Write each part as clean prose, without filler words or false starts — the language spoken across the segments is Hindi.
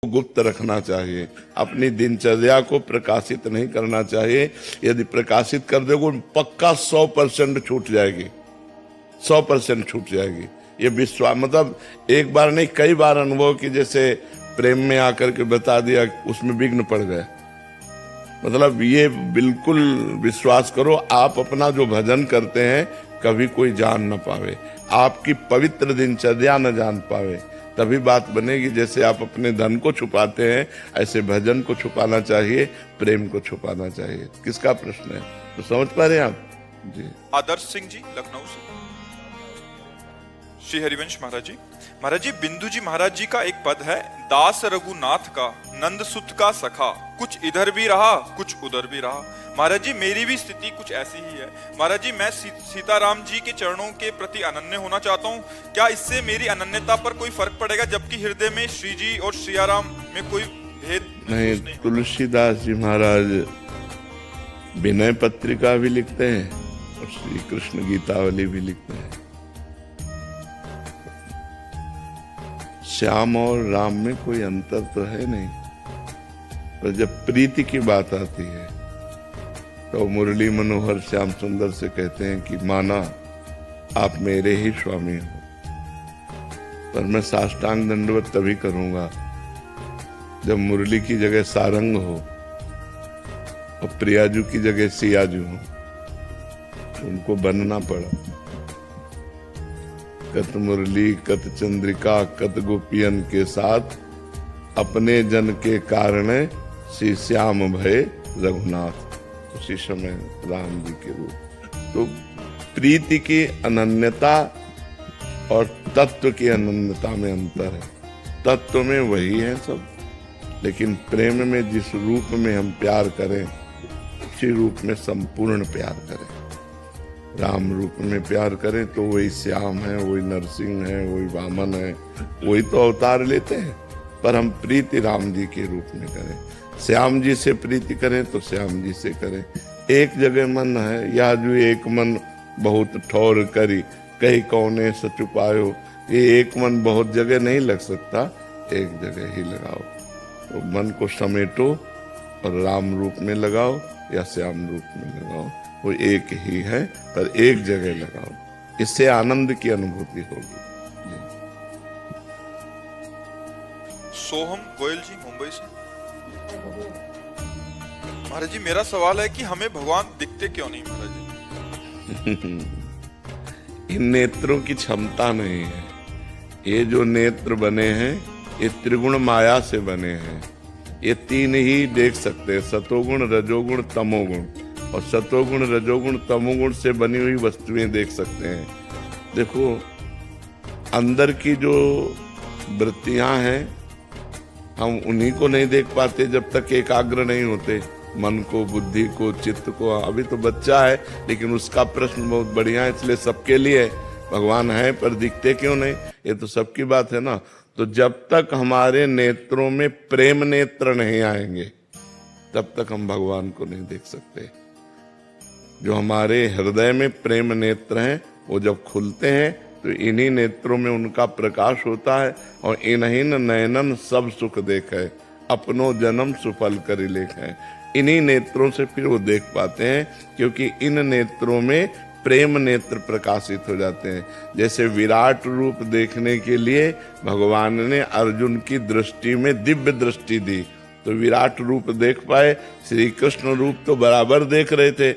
गुप्त रखना चाहिए, अपनी दिनचर्या को प्रकाशित नहीं करना चाहिए। यदि प्रकाशित कर दोगे पक्का 100% छूट जाएगी, 100% छूट जाएगी। ये विश्वास, मतलब एक बार नहीं कई बार अनुभव कि जैसे प्रेम में आकर के बता दिया, उसमें विघ्न पड़ गए। मतलब ये बिल्कुल विश्वास करो, आप अपना जो भजन करते हैं कभी कोई जान न पावे, आपकी पवित्र दिनचर्या न जान पावे, तभी बात बनेगी। जैसे आप अपने धन को छुपाते हैं, ऐसे भजन को छुपाना चाहिए, प्रेम को छुपाना चाहिए। किसका प्रश्न है, तो समझ पा रहे हैं आप जी। आदर्श सिंह जी लखनऊ से। श्री हरिवंश महाराज जी, महाराज जी बिंदु जी महाराज जी का एक पद है, दास रघुनाथ का नंद सुत का सखा, कुछ इधर भी रहा कुछ उधर भी रहा। महाराज जी मेरी भी स्थिति कुछ ऐसी ही है। महाराज जी मैं सीताराम जी के चरणों के प्रति अनन्य होना चाहता हूँ, क्या इससे मेरी अनन्यता पर कोई फर्क पड़ेगा, जबकि हृदय में श्री जी और सियाराम में कोई भेद नहीं। तुलसीदास जी महाराज विनय पत्रिका भी लिखते हैं और श्री कृष्ण गीतावली भी लिखते हैं। श्याम और राम में कोई अंतर तो है नहीं, पर जब प्रीति की बात आती है तो मुरली मनोहर श्याम सुंदर से कहते हैं कि माना आप मेरे ही स्वामी हो, पर मैं साष्टांग दंडवत तभी करूंगा जब मुरली की जगह सारंग हो और प्रियाजू की जगह सियाजू हो। उनको बनना पड़ा। कत मुरली कत चंद्रिका कत गोपियन के साथ, अपने जन के कारण श्री श्याम भय रघुनाथ। उसी समय राम जी के रूप। तो प्रीति की अनन्यता और तत्व की अनन्यता में अंतर है। तत्व में वही है सब, लेकिन प्रेम में जिस रूप में हम प्यार करें उसी रूप में संपूर्ण प्यार करें। राम रूप में प्यार करें तो वही श्याम है, वही नरसिंह है, वही वामन है, वही तो अवतार लेते हैं। पर हम प्रीति राम जी के रूप में करें, श्याम जी से प्रीति करें तो श्याम जी से करें। एक जगह मन है, या जो एक मन बहुत ठौर करी, कहीं कौने सचुपायो। ये एक मन बहुत जगह नहीं लग सकता, एक जगह ही लगाओ। तो मन को समेटो और राम रूप में लगाओ या श्याम रूप में लगाओ, वो एक ही है, पर एक जगह लगाओ। इससे आनंद की अनुभूति होगी। सोहम गोयल जी मुंबई से। महाराज जी मेरा सवाल है कि हमें भगवान दिखते क्यों नहीं महाराज जी? इन नेत्रों की क्षमता नहीं है। ये जो नेत्र बने हैं ये त्रिगुण माया से बने हैं। ये तीन ही देख सकते हैं, सतोगुण रजोगुण तमोगुण। और सतोगुण रजोगुण तमोगुण से बनी हुई वस्तुएं देख सकते हैं। देखो अंदर की जो वृत्तियां हैं हम उन्हीं को नहीं देख पाते जब तक एकाग्र नहीं होते, मन को, बुद्धि को, चित्त को। अभी तो बच्चा है, लेकिन उसका प्रश्न बहुत बढ़िया है, इसलिए सबके लिए भगवान है पर दिखते क्यों नहीं, ये तो सबकी बात है ना। तो जब तक हमारे नेत्रों में प्रेम नेत्र नहीं आएंगे तब तक हम भगवान को नहीं देख सकते। जो हमारे हृदय में प्रेम नेत्र हैं वो जब खुलते हैं तो इन्हीं नेत्रों में उनका प्रकाश होता है। और इन्हीं नयनन सब सुख देखे, अपनो जन्म सुफल कर लेखे। इन्हीं नेत्रों से फिर वो देख पाते हैं, क्योंकि इन नेत्रों में प्रेम नेत्र प्रकाशित हो जाते हैं। जैसे विराट रूप देखने के लिए भगवान ने अर्जुन की दृष्टि में दिव्य दृष्टि दी, तो विराट रूप देख पाए। श्री कृष्ण रूप तो बराबर देख रहे थे,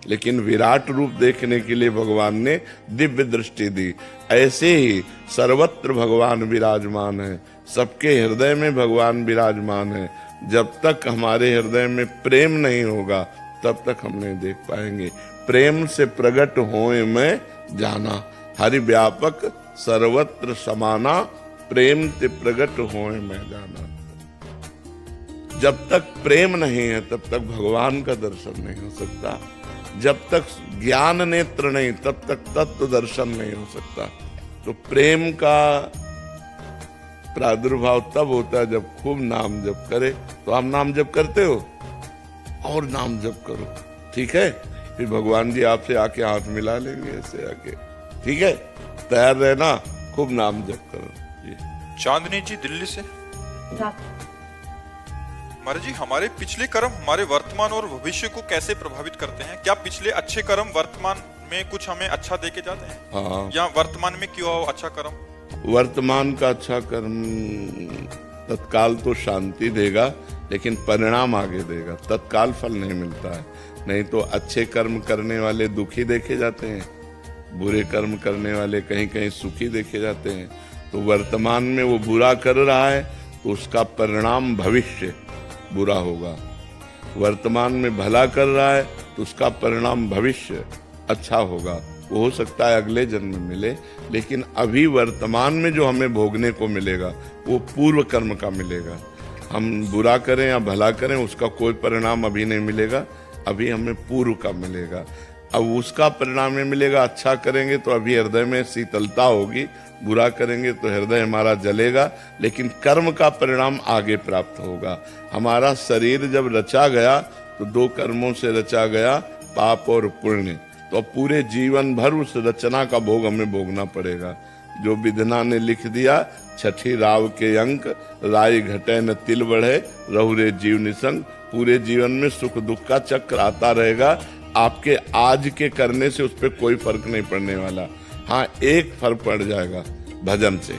लेकिन विराट रूप देखने के लिए भगवान ने दिव्य दृष्टि दी। ऐसे ही सर्वत्र भगवान विराजमान है, सबके हृदय में भगवान विराजमान है। जब तक हमारे हृदय में प्रेम नहीं होगा तब तक हम नहीं देख पाएंगे। प्रेम से प्रकट होए में जाना, हरि व्यापक सर्वत्र समाना, प्रेम से प्रकट होए में जाना। जब तक प्रेम नहीं है तब तक भगवान का दर्शन नहीं हो सकता। जब तक ज्ञान नेत्र नहीं तब तक तत्व दर्शन नहीं हो सकता। तो प्रेम का प्रादुर्भाव तब होता है जब खूब नाम जप करे। तो आप नाम जप करते हो और नाम जप करो, ठीक है? फिर भगवान जी आपसे आके हाथ मिला लेंगे ऐसे आके, ठीक है? तैयार रहना, खूब नाम जप करो। चांदनी जी दिल्ली से। महाराज जी, हमारे पिछले कर्म हमारे वर्तमान और भविष्य को कैसे प्रभावित करते हैं? क्या पिछले अच्छे कर्म वर्तमान में कुछ हमें अच्छा दे के जाते हैं? हाँ, या वर्तमान में क्यों हो अच्छा कर्म? वर्तमान का अच्छा कर्म तत्काल तो शांति देगा, लेकिन परिणाम आगे देगा। तत्काल फल नहीं मिलता है। नहीं तो अच्छे कर्म करने वाले दुखी देखे जाते हैं, बुरे कर्म करने वाले कहीं कहीं सुखी देखे जाते हैं। तो वर्तमान में वो बुरा कर रहा है तो उसका परिणाम भविष्य बुरा होगा। वर्तमान में भला कर रहा है तो उसका परिणाम भविष्य अच्छा होगा। वो हो सकता है अगले जन्म में मिले, लेकिन अभी वर्तमान में जो हमें भोगने को मिलेगा वो पूर्व कर्म का मिलेगा। हम बुरा करें या भला करें उसका कोई परिणाम अभी नहीं मिलेगा, अभी हमें पूर्व का मिलेगा। अब उसका परिणाम में मिलेगा, अच्छा करेंगे तो अभी हृदय में शीतलता होगी, बुरा करेंगे तो हृदय हमारा जलेगा, लेकिन कर्म का परिणाम आगे प्राप्त होगा। हमारा शरीर जब रचा गया तो दो कर्मों से रचा गया, पाप और पुण्य। तो अब पूरे जीवन भर उस रचना का भोग हमें भोगना पड़ेगा। जो विधना ने लिख दिया, छठी राव के अंक, राय घटे न तिल बढ़े, रहुरे जीव निसंग। पूरे जीवन में सुख दुख का चक्र आता रहेगा। आपके आज के करने से उस पर कोई फर्क नहीं पड़ने वाला। हाँ, एक फर्क पड़ जाएगा भजन से।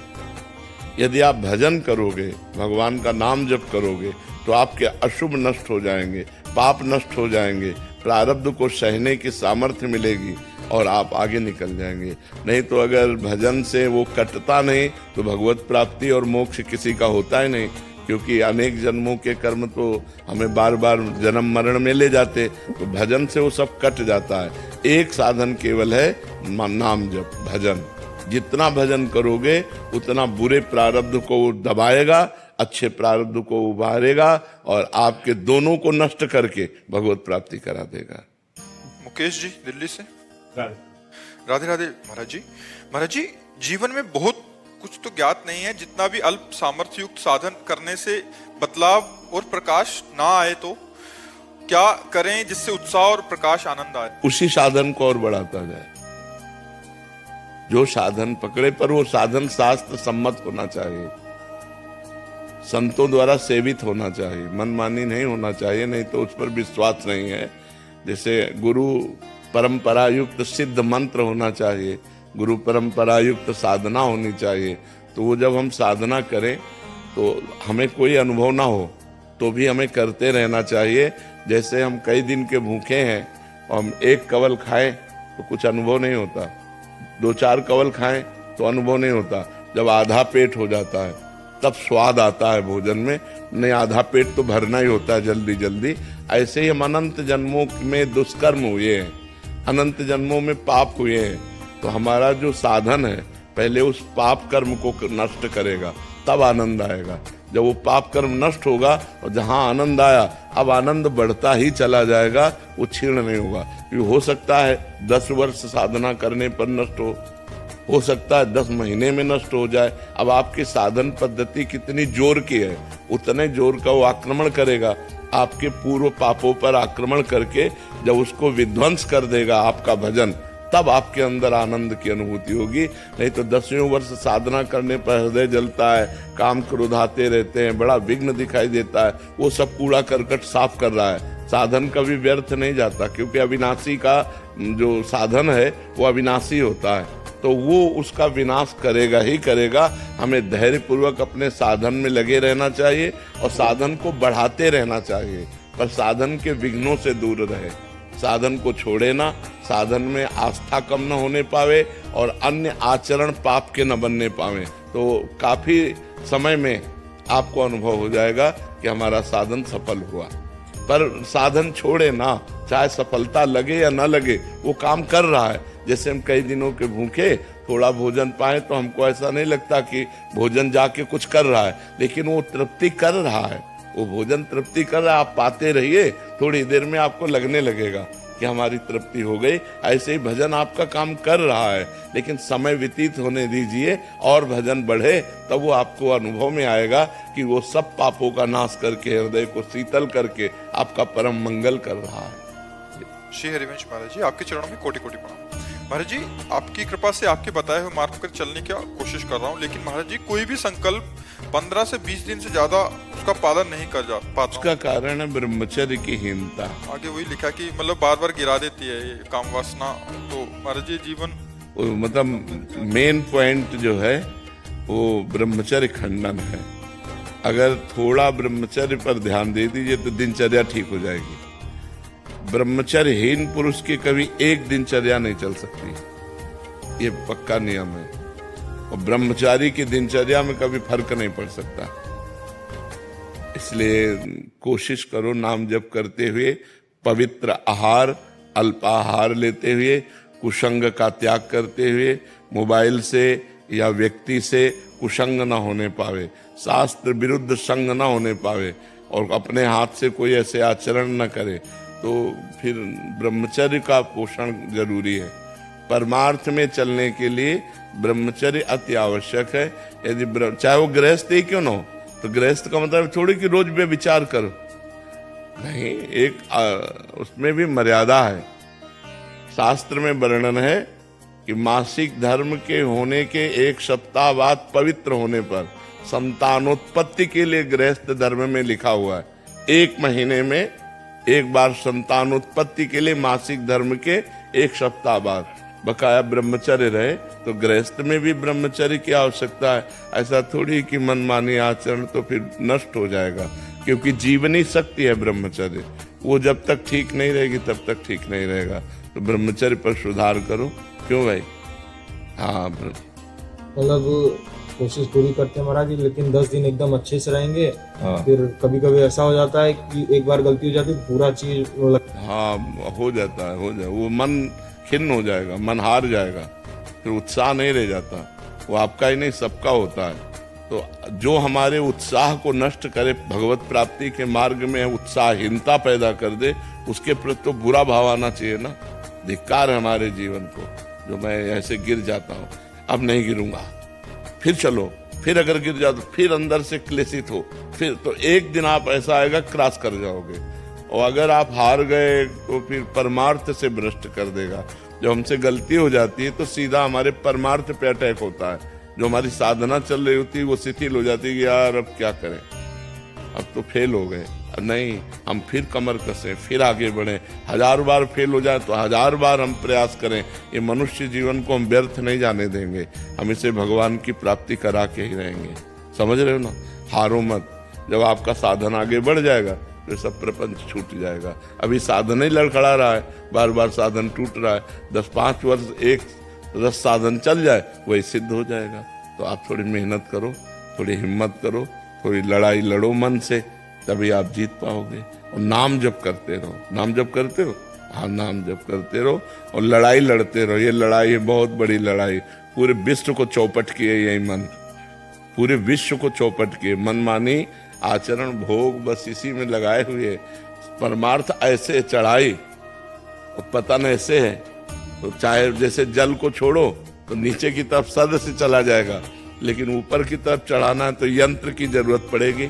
यदि आप भजन करोगे, भगवान का नाम जप करोगे, तो आपके अशुभ नष्ट हो जाएंगे, पाप नष्ट हो जाएंगे, प्रारब्ध को सहने की सामर्थ्य मिलेगी और आप आगे निकल जाएंगे। नहीं तो अगर भजन से वो कटता नहीं तो भगवत प्राप्ति और मोक्ष किसी का होता ही नहीं, क्योंकि अनेक जन्मों के कर्म तो हमें बार बार जन्म मरण में ले जाते। तो भजन से वो सब कट जाता है। एक साधन केवल है, नाम जप, भजन। जितना भजन करोगे उतना बुरे प्रारब्ध को वो दबाएगा, अच्छे प्रारब्ध को उभारेगा और आपके दोनों को नष्ट करके भगवत प्राप्ति करा देगा। मुकेश जी दिल्ली से। राधे राधे महाराज जी। महाराज जी, जीवन में बहुत कुछ तो ज्ञात नहीं है, जितना भी अल्प सामर्थ्य युक्त साधन करने से बदलाव और प्रकाश ना आए तो क्या करें जिससे उत्साह और प्रकाश आनंद आए? उसी साधन को और बढ़ाता जाए। जो साधन पकड़े पर वो साधन शास्त्र सम्मत होना चाहिए, संतों द्वारा सेवित होना चाहिए, मनमानी नहीं होना चाहिए, नहीं तो उस पर विश्वास नहीं है। जैसे गुरु परंपरा युक्त सिद्ध मंत्र होना चाहिए, गुरु परंपरा युक्त साधना होनी चाहिए। तो वो जब हम साधना करें तो हमें कोई अनुभव ना हो तो भी हमें करते रहना चाहिए। जैसे हम कई दिन के भूखे हैं और हम एक कवल खाएं तो कुछ अनुभव नहीं होता, 2-4 कवल खाएं तो अनुभव नहीं होता। जब आधा पेट हो जाता है तब स्वाद आता है भोजन में। नहीं, आधा पेट तो भरना ही होता है जल्दी जल्दी। ऐसे ही हम अनंत जन्मों में दुष्कर्म हुए हैं, अनंत जन्मों में पाप हुए हैं। तो हमारा जो साधन है पहले उस पाप कर्म को नष्ट करेगा, तब आनंद आएगा। जब वो पाप कर्म नष्ट होगा और जहां आनंद आया, अब आनंद बढ़ता ही चला जाएगा, वो क्षीण नहीं होगा। हो सकता है 10 वर्ष साधना करने पर नष्ट हो सकता है 10 महीने में नष्ट हो जाए। अब आपकी साधन पद्धति कितनी जोर की है, उतने जोर का वो आक्रमण करेगा। आपके पूर्व पापों पर आक्रमण करके जब उसको विध्वंस कर देगा आपका भजन, तब आपके अंदर आनंद की अनुभूति होगी। नहीं तो 10वें वर्ष साधना करने पर हृदय जलता है, काम क्रोध आते रहते हैं, बड़ा विघ्न दिखाई देता है, वो सब कूड़ा करकट साफ कर रहा है। साधन कभी व्यर्थ नहीं जाता, क्योंकि अविनाशी का जो साधन है वो अविनाशी होता है, तो वो उसका विनाश करेगा ही करेगा। हमें धैर्य पूर्वक अपने साधन में लगे रहना चाहिए और साधन को बढ़ाते रहना चाहिए, पर साधन के विघ्नों से दूर रहे। साधन को छोड़े ना, साधन में आस्था कम न होने पावे और अन्य आचरण पाप के न बनने पावे, तो काफी समय में आपको अनुभव हो जाएगा कि हमारा साधन सफल हुआ। पर साधन छोड़े ना, चाहे सफलता लगे या न लगे, वो काम कर रहा है। जैसे हम कई दिनों के भूखे थोड़ा भोजन पाए तो हमको ऐसा नहीं लगता कि भोजन जाके कुछ कर रहा है, लेकिन वो तृप्ति कर रहा है, वो भोजन तृप्ति कर रहा है। आप पाते रहिए, थोड़ी देर में आपको लगने लगेगा कि हमारी तृप्ति हो गई। ऐसे ही भजन आपका काम कर रहा है, लेकिन समय व्यतीत होने दीजिए और भजन बढ़े, तब वो आपको अनुभव में आएगा कि वो सब पापों का नाश करके हृदय को शीतल करके आपका परम मंगल कर रहा है। श्री हरिवंश महाराज जी, आपके चरणों में कोटि कोटि प्रणाम। महाराज जी, आपकी कृपा से आपके बताए हुए मार्ग पर चलने की कोशिश कर रहा हूँ, लेकिन महाराज जी कोई भी संकल्प 15 से 20 दिन से ज्यादा उसका पालन नहीं कर जा पाता। उसका कारण है ब्रह्मचर्य की हीनता। आगे वही लिखा कि मतलब बार बार गिरा देती है ये काम वासना। तो महाराज जी जीवन मतलब मेन पॉइंट जो है वो ब्रह्मचर्य खंडन है। अगर थोड़ा ब्रह्मचर्य पर ध्यान दे दीजिए तो दिनचर्या ठीक हो जाएगी। ब्रह्मचर्यहीन पुरुष की कभी एक दिनचर्या नहीं चल सकती, ये पक्का नियम है। और ब्रह्मचारी की दिनचर्या में कभी फर्क नहीं पड़ सकता। इसलिए कोशिश करो नाम जप करते हुए, पवित्र आहार अल्पाहार लेते हुए, कुसंग का त्याग करते हुए, मोबाइल से या व्यक्ति से कुसंग न होने पावे, शास्त्र विरुद्ध संग न होने पावे, और अपने हाथ से कोई ऐसे आचरण न करे, तो फिर ब्रह्मचर्य का पोषण जरूरी है। परमार्थ में चलने के लिए ब्रह्मचर्य अति आवश्यक है। यदि चाहे वो गृहस्थ ही क्यों ना हो, तो गृहस्थ का मतलब थोड़ी कि रोज पे विचार करो, नहीं, एक उसमें भी मर्यादा है। शास्त्र में वर्णन है कि मासिक धर्म के होने के 1 सप्ताह बाद पवित्र होने पर संतानोत्पत्ति के लिए गृहस्थ धर्म में लिखा हुआ है 1 महीने में एक बार संतानोत्पत्ति के लिए मासिक धर्म के 1 सप्ताह बाद बकाया ब्रह्मचर्य रहे। तो गृहस्थ में भी ब्रह्मचर्य की आवश्यकता है। ऐसा थोड़ी कि मनमानी आचरण तो फिर नष्ट हो जाएगा, क्योंकि जीवनी शक्ति है ब्रह्मचर्य, वो जब तक ठीक नहीं रहेगी तब तक ठीक नहीं रहेगा। तो ब्रह्मचर्य पर सुधार करो। क्यों भाई? हाँ, मतलब कोशिश पूरी करते हैं महाराज जी, लेकिन 10 दिन एकदम अच्छे से रहेंगे। हाँ। फिर कभी कभी ऐसा हो जाता है कि एक बार गलती हो जाती है, पूरा चीज हाँ, हो जाता है, वो मन खिन्न हो जाएगा, मन हार जाएगा, फिर उत्साह नहीं रह जाता। वो आपका ही नहीं, सबका होता है। तो जो हमारे उत्साह को नष्ट करे, भगवत प्राप्ति के मार्ग में उत्साहहीनता पैदा कर दे, उसके प्रति तो बुरा भाव आना चाहिए ना। धिक्कार है हमारे जीवन को, जो मैं ऐसे गिर जाता हूँ, अब नहीं गिरूंगा, फिर चलो, फिर अगर गिर जाओ तो फिर अंदर से क्लेशित हो, फिर तो एक दिन आप ऐसा आएगा क्रॉस कर जाओगे। और अगर आप हार गए तो फिर परमार्थ से भ्रष्ट कर देगा। जब हमसे गलती हो जाती है तो सीधा हमारे परमार्थ पे अटैक होता है। जो हमारी साधना चल रही होती है वो शिथिल हो जाती है कि यार अब क्या करें, अब तो फेल हो गए, अब नहीं, हम फिर कमर कसें, फिर आगे बढ़ें। 1000 बार फेल हो जाए तो 1000 बार हम प्रयास करें। ये मनुष्य जीवन को हम व्यर्थ नहीं जाने देंगे, हम इसे भगवान की प्राप्ति करा के ही रहेंगे। समझ रहे हो ना? हारो मत। जब आपका साधन आगे बढ़ जाएगा तो सब प्रपंच छूट जाएगा। अभी साधन ही लड़खड़ा रहा है, बार बार साधन टूट रहा है। 10-5 वर्ष एक रस साधन चल जाए, वही सिद्ध हो जाएगा। तो आप थोड़ी मेहनत करो, थोड़ी हिम्मत करो, थोड़ी लड़ाई लड़ो मन से, तभी आप जीत पाओगे। और नाम जप करते रहो। नाम जप करते हो? हाँ, नाम जप करते रहो और लड़ाई लड़ते रहो। ये लड़ाई है बहुत बड़ी लड़ाई, पूरे विश्व को चौपट किए यही मन, पूरे विश्व को चौपट किए। मनमानी आचरण भोग बस इसी में लगाए हुए। परमार्थ ऐसे चढ़ाई और पतन ऐसे है। तो चाहे जैसे जल को छोड़ो तो नीचे की तरफ सद से चला जाएगा, लेकिन ऊपर की तरफ चढ़ाना है तो यंत्र की जरूरत पड़ेगी।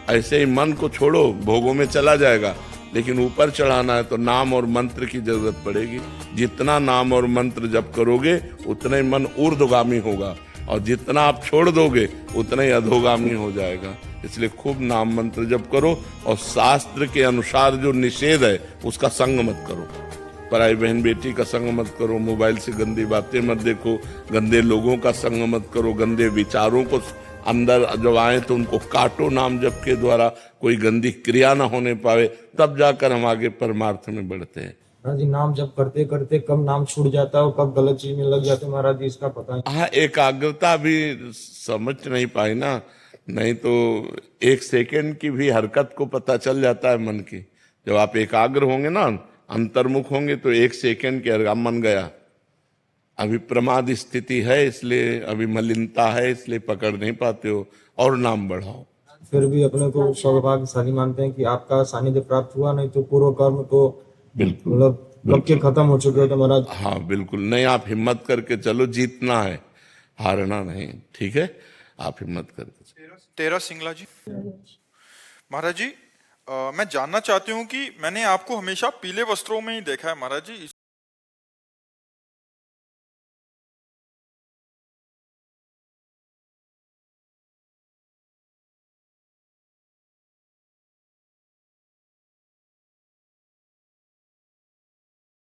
ऐसे ही मन को छोड़ो, भोगों में चला जाएगा, लेकिन ऊपर चढ़ाना है तो नाम और मंत्र की जरूरत पड़ेगी। जितना नाम और मंत्र जप करोगे उतना ही मन ऊर्ध्वगामी होगा, और जितना आप छोड़ दोगे उतना ही अधोगामी हो जाएगा। इसलिए खूब नाम मंत्र जप करो, और शास्त्र के अनुसार जो निषेध है उसका संग मत करो। पराई बहन बेटी का संग मत करो, मोबाइल से गंदी बातें मत देखो, गंदे लोगों का संग मत करो, गंदे विचारों को अंदर जब आए तो उनको काटो नाम जप के द्वारा, कोई गंदी क्रिया ना होने पावे, तब जाकर हम आगे परमार्थ में बढ़ते हैं। महाराज जी नाम जप करते करते कब नाम छूट जाता है और कब गलत चीज में लग जाते हैं महाराज जी, इसका पता नहीं। हाँ, एकाग्रता भी समझ नहीं पाई ना, नहीं तो 1 सेकेंड की भी हरकत को पता चल जाता है मन की। जब आप एकाग्र होंगे ना, अंतर्मुख होंगे, तो 1 सेकेंड के हरकत मन गया। अभी प्रमाद स्थिति है, इसलिए अभी मलिनता है, इसलिए पकड़ नहीं पाते हो, और नाम बढ़ाओ। फिर भी अपने को सौभाग्यशाली मानते हैं कि आपका सानिध्य प्राप्त हुआ, नहीं तो पूर्व कर्म तो बिल्कुल मतलब कब के खत्म हो चुके हो तो महाराज। हाँ बिल्कुल, नहीं, आप हिम्मत करके चलो, जीतना है, हारना नहीं। ठीक है, आप हिम्मत करके। तेरा सिंगला जी, महाराज जी मैं जानना चाहती हूँ कि मैंने आपको हमेशा पीले वस्त्रों में ही देखा है महाराज जी,